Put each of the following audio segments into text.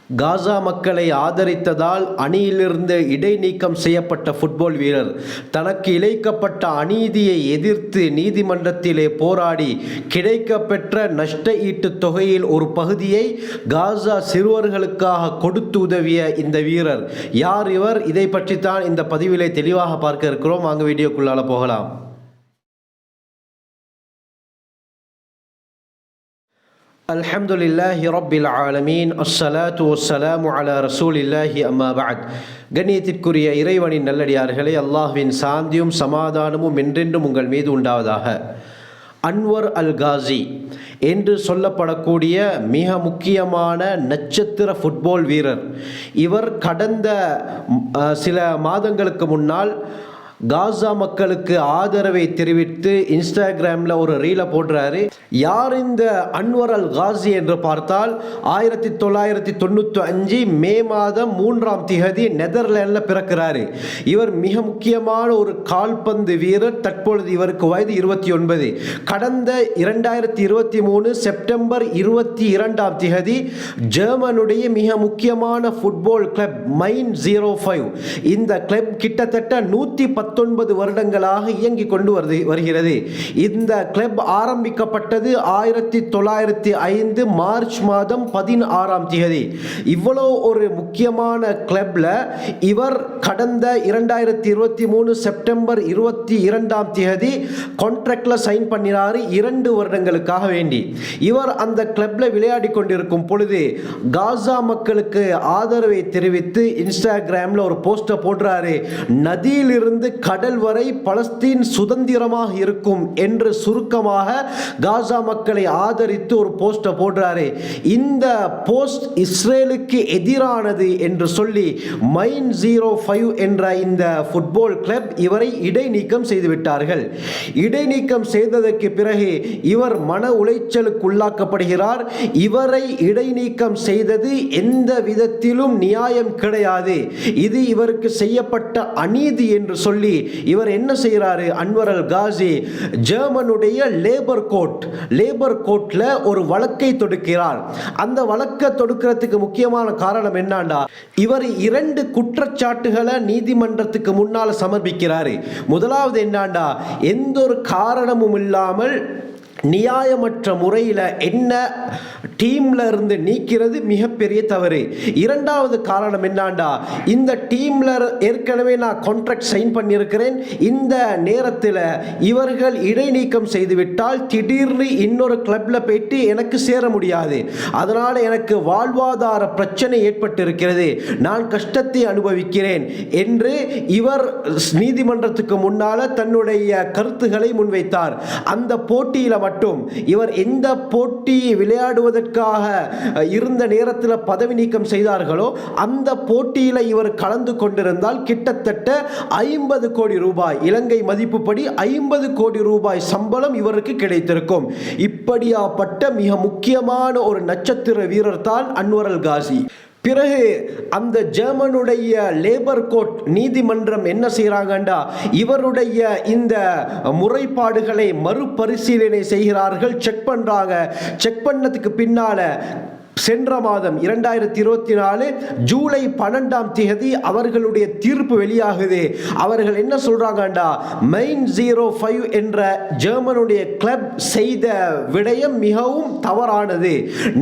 காசா மக்களை ஆதரித்ததால் அணியிலிருந்து இடைநீக்கம் செய்யப்பட்ட ஃபுட்பால் வீரர் தனக்கு இழைக்கப்பட்ட அநீதியை எதிர்த்து நீதிமன்றத்திலே போராடி கிடைக்கப்பெற்ற நஷ்ட ஈட்டுத் தொகையில் ஒரு பகுதியை காசா சிறுவர்களுக்காக கொடுத்து உதவிய இந்த வீரர் யார் இவர்? இதை பற்றித்தான் இந்த பதிவிலே தெளிவாக பார்க்க இருக்கிறோம். வாங்க வீடியோக்குள்ளால போகலாம். அல்ஹம்துலில்லாஹி ரப்பில் ஆலமீன். அஸ்ஸலாத்து வஸ்ஸலாமு அலா ரசூலில்லாஹி அம்மா பஅத். கண்ணியத்திற்குரிய இறைவனின் நல்லடியார்களே, அல்லாஹ்வின் சாந்தியும் சமாதானமும் என்றென்றும் உங்கள் மீது உண்டாவதாக. அன்வர் அல் காசி என்று சொல்லப்படக்கூடிய மிக முக்கியமான நட்சத்திர ஃபுட்பால் வீரர். இவர் கடந்த சில மாதங்களுக்கு முன்னால் காசா மக்களுக்கு ஆதரவை தெரிவித்து இன்ஸ்டாகிராமில் ஒரு ரீலை போடுறாரு. யார் இந்த அன்வர் அல் காசி என்று பார்த்தால் 1995 மே மாதம் 3ஆம் திகதி நெதர்லாண்டில் பிறக்கிறாரு. இவர் மிக முக்கியமான ஒரு கால்பந்து வீரர். தற்பொழுது இவருக்கு வயது 29. கடந்த 2023 செப்டம்பர் 22ஆம் திகதி ஜெர்மனுடைய மிக முக்கியமான ஃபுட்பால் கிளப் மைன் 05 இந்த கிளப் கிட்டத்தட்ட 119 வருடங்களாக இயங்கிக் கொண்டு வருகிறது. இந்த கிளப் ஆரம்பிக்கப்பட்டது 1905 மார்ச் மாதம் 16ஆம் தேதி. இவ்வளோ ஒரு முக்கியமான கிளப்ல இவர் கடந்த 2023 செப்டம்பர் 22ஆம் தேதி கான்ட்ராக்ட்ல சைன் பண்ணினார் 2 வருடங்களுக்காக வேண்டி. இவர் அந்த கிளப்ல விளையாடி கொண்டிருக்கும் பொழுது காசா மக்களுக்கு ஆதரவை தெரிவித்து இன்ஸ்டாகிராம்ல ஒரு போஸ்டர் போடுறாரு. நதியிலிருந்து கடல் வரை பலஸ்தீன் சுதந்திரமாக இருக்கும் என்று சுருக்கமாக காசா மக்களை ஆதரித்து ஒரு போஸ்டர் போடுறாரு. இந்த போஸ்ட் இஸ்ரேலுக்கு எதிரானது என்று சொல்லி மைன் 05 என்ற இந்த ஃபுட்பால் கிளப் இவரை இடைநீக்கம் செய்துவிட்டார்கள். இடைநீக்கம் செய்ததற்கு பிறகு இவர் மன உளைச்சலுக்கு உள்ளாக்கப்படுகிறார். இவரை இடைநீக்கம் செய்தது எந்த விதத்திலும் நியாயம் கிடையாது, இது இவருக்கு செய்யப்பட்ட அநீதி என்று சொல்லி இவர் என்ன செய்கிறாரு? அன்வர் அல் காசி ஜெர்மனுடைய லேபர் கோர்ட்ல ஒரு வழக்கை தொடுக்கிறார். அந்த வழக்கை தொடுக்கிறதுக்கு முக்கியமான காரணம் என்னன்னா, இவர் 2 குற்றச்சாட்டுகளை நீதிமன்றத்துக்கு முன்னால் சமர்ப்பிக்கிறார். முதலாவது என்னன்னா, எந்த ஒரு காரணமும் இல்லாமல் நியாயமற்ற முறையில் என்ன டீம்ல இருந்து நீக்கிறது மிகப்பெரிய தவறு. இரண்டாவது காரணம் என்னண்டா, இந்த டீம்ல ஏற்கனவே நான் கான்ட்ராக்ட் சைன் பண்ணியிருக்கிறேன், இந்த நேரத்தில் இவர்கள் இடைநீக்கம் செய்துவிட்டால் திடீர்னு இன்னொரு கிளப்ல போயிட்டு எனக்கு சேர முடியாது, அதனால எனக்கு வாழ்வாதார பிரச்சனை ஏற்பட்டிருக்கிறது, நான் கஷ்டத்தை அனுபவிக்கிறேன் என்று இவர் நீதிமன்றத்துக்கு முன்னால தன்னுடைய கருத்துக்களை முன்வைத்தார். அந்த போட்டியில் மட்டும் இவர் எந்த போட்டி விளையாடுவதற்காக இருந்த நேரத்தில் பதவி நீக்கம் செய்தார்களோ அந்த போட்டியில் இவர் கலந்து கொண்டிருந்தால் கிட்டத்தட்ட 50 கோடி ரூபாய், இலங்கை மதிப்புப்படி 50 கோடி ரூபாய் சம்பளம் இவருக்கு கிடைத்திருக்கும். இப்படியாப்பட்ட மிக முக்கியமான ஒரு நட்சத்திர வீரர் தான் அன்வர் அல் காசி. பிறகு அந்த ஜெர்மனுடைய லேபர் கோர்ட் நீதிமன்றம் என்ன செய்கிறாங்கண்டா, இவருடைய இந்த முறைப்பாடுகளை மறுபரிசீலனை செய்கிறார்கள், செக் பண்றாங்க. செக் பண்ணதுக்கு பின்னால சென்ற மாதம் 2024 ஜூலை 12ஆம் தேதி அவர்களுடைய தீர்ப்பு வெளியாகுது. அவர்கள் என்ன சொல்றாங்கடா, மைன் 05 என்ற ஜெர்மனுடைய கிளப் செய்த விடயம் மிகவும் தவறானது,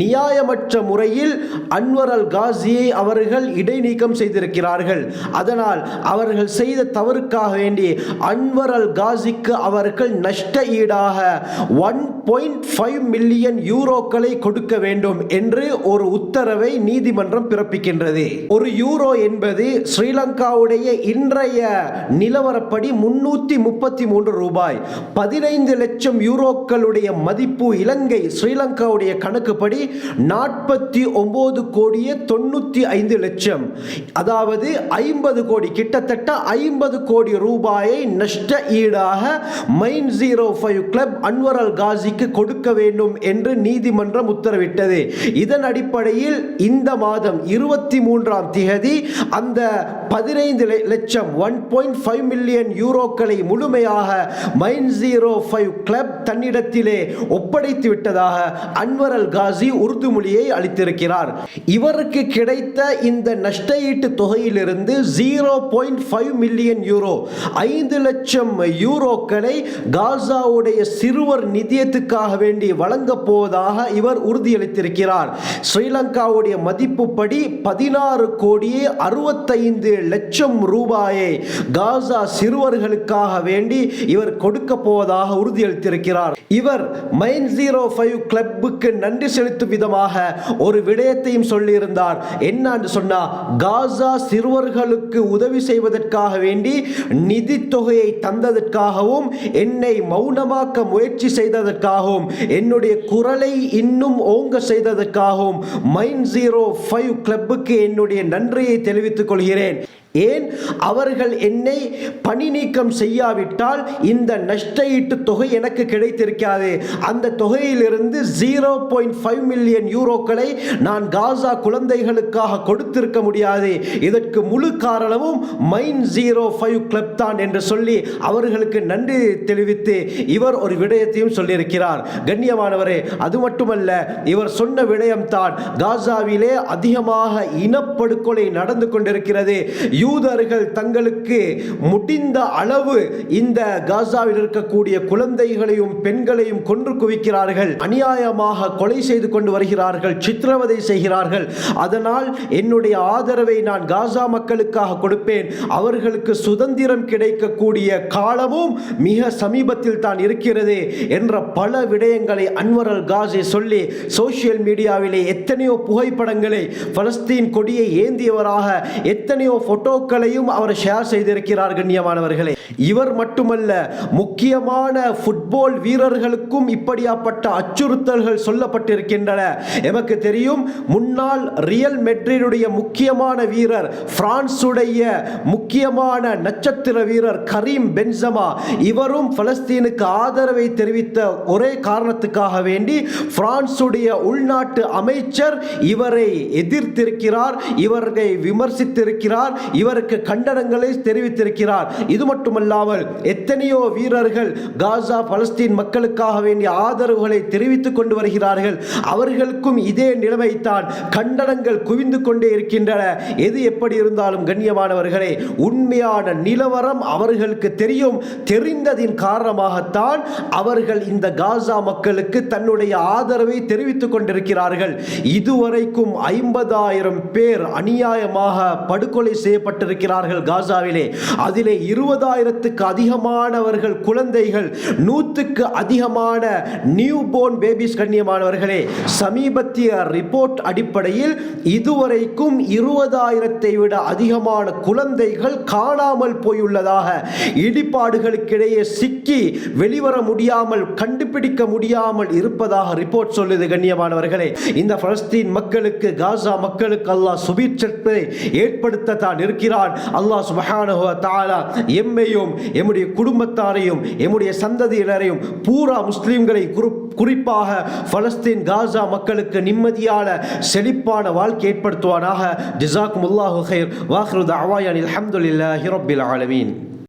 நியாயமற்ற முறையில் அன்வர் அல் காசியை அவர்கள் இடைநீக்கம் செய்திருக்கிறார்கள், அதனால் அவர்கள் செய்த தவறுக்காக வேண்டி அன்வர் அல் காசிக்கு அவர்கள் நஷ்ட ஈடாக 1.5 மில்லியன் யூரோக்களை கொடுக்க வேண்டும் என்று ஒரு உத்தரவை நீதிமன்றம் பிறப்பிக்கின்றது. ஒரு யூரோ என்பது ஸ்ரீலங்காவுடைய இன்றைய நிலவரப்படி 333 ரூபாய், 15 லட்சம் யூரோக்களுடைய மதிப்பு இலங்கை ஸ்ரீலங்காவுடைய கணக்குப்படி 49 கோடியே 95 லட்சம், அதாவது 50 கோடி, கிட்டத்தட்ட 50 கோடி ரூபாயை நஷ்ட ஈடாக மைன் 05 கிளப் அன்வர் அல் காசிக்கு கொடுக்க வேண்டும் என்று நீதிமன்றம் உத்தரவிட்டது. இதன் அடிப்படையில் இந்த மாதம் 23ஆம் தேதி அந்த 15 லட்சம் 1.5 மில்லியன் யூரோக்களை முழுமையாக -05 கிளப் தன்னிடத்திலே ஒப்படைத்து விட்டதாக அன்வர் அல் காசி உறுதிமொழியை அளித்திருக்கிறார். இவருக்கு கிடைத்த இந்த நஷ்டஈட்டு தொகையிலிருந்து 0.5 மில்லியன் யூரோ 5 லட்சம் யூரோக்களை காசாவுடைய சிறுவர் நிதியத்துக்காக வேண்டி வழங்கப் போவதாக இவர் உறுதியளித்திருக்கிறார். ஸ்ரீலங்காவுடைய மதிப்புப்படி 16 கோடியே 65 லட்சம் ரூபாயை காசா சிறுவர்களுக்காக வேண்டி இவர் கொடுக்க போவதாக உறுதியளித்திருக்கிறார். இவர் -05 கிளப்புக்கு நன்றி செலுத்தும் விதமாக ஒரு விடயத்தையும் சொல்லியிருந்தார். என்னன்னு சொன்னா, காசா சிறுவர்களுக்கு உதவி செய்வதற்காக வேண்டி நிதி தொகையை தந்ததற்காகவும் என்னை மௌனமாக்க முயற்சி செய்ததற்காகவும் என்னுடைய குரலை இன்னும் ஓங்க செய்ததற்காகவும் -05 கிளப்புக்கு என்னுடைய நன்றியை தெரிவித்துக் கொள்கிறேன். ஏன் அவர்கள் என்னை பணி நீக்கம் செய்யாவிட்டால் இந்த நஷ்டஈட்டு தொகை எனக்கு கிடைத்திருக்காது. அந்த தொகையிலிருந்து 0.5 மில்லியன் யூரோக்களை நான் காசா குழந்தைகளுக்காக கொடுத்திருக்க முடியாது. இதற்கு முழு காரணமும் -05 கிளப் தான் என்று சொல்லி அவர்களுக்கு நன்றி தெரிவித்து இவர் ஒரு விடயத்தையும் சொல்லியிருக்கிறார். கண்ணியமானவரே, அது மட்டுமல்ல, இவர் சொன்ன விடயம்தான் காசாவிலே அதிகமாக இனப்படுகொலை நடந்து கொண்டிருக்கிறது. யூதர்கள் தங்களுக்கு முடிந்த அளவு இந்த காசாவில் இருக்கக்கூடிய குழந்தைகளையும் பெண்களையும் கொன்று குவிக்கிறார்கள், அநியாயமாக கொலை செய்து கொண்டு வருகிறார்கள், சித்திரவதை செய்கிறார்கள். அதனால் என்னுடைய ஆதரவை நான் காசா மக்களுக்காக கொடுப்பேன். அவர்களுக்கு சுதந்திரம் கிடைக்கக்கூடிய காலமும் மிக சமீபத்தில் தான் இருக்கிறது என்ற பல விடயங்களை அன்வர் அல் காசி சொல்லி சோசியல் மீடியாவிலே எத்தனையோ புகைப்படங்களை பலஸ்தீன் கொடியை ஏந்தியவராக எத்தனையோ போட்டோக்களையும் அவர் ஷேர் செய்திருக்கிறார். கண்ணியமானவர்களே, இவர் மட்டுமல்ல, முக்கியமான ஃபுட்பால் வீரர்களுக்கும் இப்படியாப்பட்ட அச்சுறுத்தல்கள் சொல்லப்பட்டிருக்கின்றன. எமக்கு தெரியும், முன்னாள் ரியல் மெட்ரிடுடைய முக்கியமான வீரர், பிரான்சுடைய முக்கியமான நட்சத்திர வீரர் கரீம் பென்சமா, இவரும் பலஸ்தீனுக்கு ஆதரவை தெரிவித்த ஒரே காரணத்துக்காக வேண்டி பிரான்சுடைய உள்நாட்டு அமைச்சர் இவரை எதிர்த்திருக்கிறார், இவரை விமர்சித்திருக்கிறார், இவருக்கு கண்டனங்களை தெரிவித்திருக்கிறார். இது மட்டுமல்லாமல் எத்தனையோ வீரர்கள் காசா பலஸ்தீன் மக்களுக்காக வேண்டிய ஆதரவுகளை தெரிவித்துக் கொண்டு வருகிறார்கள். அவர்களுக்கும் இதே நிலைமைத்தான், கண்டனங்கள் குவிந்து கொண்டே இருக்கின்றன. எது எப்படி இருந்தாலும் கண்ணியமானவர்களே, உண்மையான நிலவரம் அவர்களுக்கு தெரியும். தெரிந்ததின் காரணமாகத்தான் அவர்கள் இந்த காசா மக்களுக்கு தன்னுடைய ஆதரவை தெரிவித்துக் கொண்டிருக்கிறார்கள். இதுவரைக்கும் 50,000 பேர் அநியாயமாக படுகொலை செய்யப்பட்டிருக்கிறார்கள் காசாவிலே. அதிலே 20,000க்கு அதிகமானவர்கள் குழந்தைகள், 100க்கு அதிகமான நியூ போர்ன் பேபிஸ். கண்ணியமானவர்களே, சமீபத்திய ரிப்போர்ட் அடிப்படையில் இதுவரைக்கும் 20,000ஐ விட அதிகமான குழந்தைகள் காணாமல் போயுள்ளதாக, இடிபாடுகளுக்கிடையே சிக்கி வெளிவர முடியாமல், கண்டுபிடிக்க முடியாமல் இருப்பதாக ரிப்போர்ட் சொல்லுது. கண்ணியமானவர்களே, இந்த பலஸ்தீன் மக்களுக்கு, காசா மக்களுக்கு அல்லாஹ் சுபீட்சத்தை ஏற்படுத்த தான் இருக்கிறான். அல்லாஹ் சுப்ஹானஹு வ தஆலா எம்மையும் எம்முடைய குடும்பத்தாரையும் எம்முடைய சந்ததியினரையும் பூரா முஸ்லிம்களை குறிப்பாக பலஸ்தீன் காசா மக்களுக்கு நிம்மதியான செழிப்பான வாழ்க்கை ஏற்படுத்துவானாக. ஜஸாக்குமுல்லாஹு கைர். வாஹிரு தஅவானா அல்ஹம்துலில்லாஹி ரப்பில் ஆலமீன்.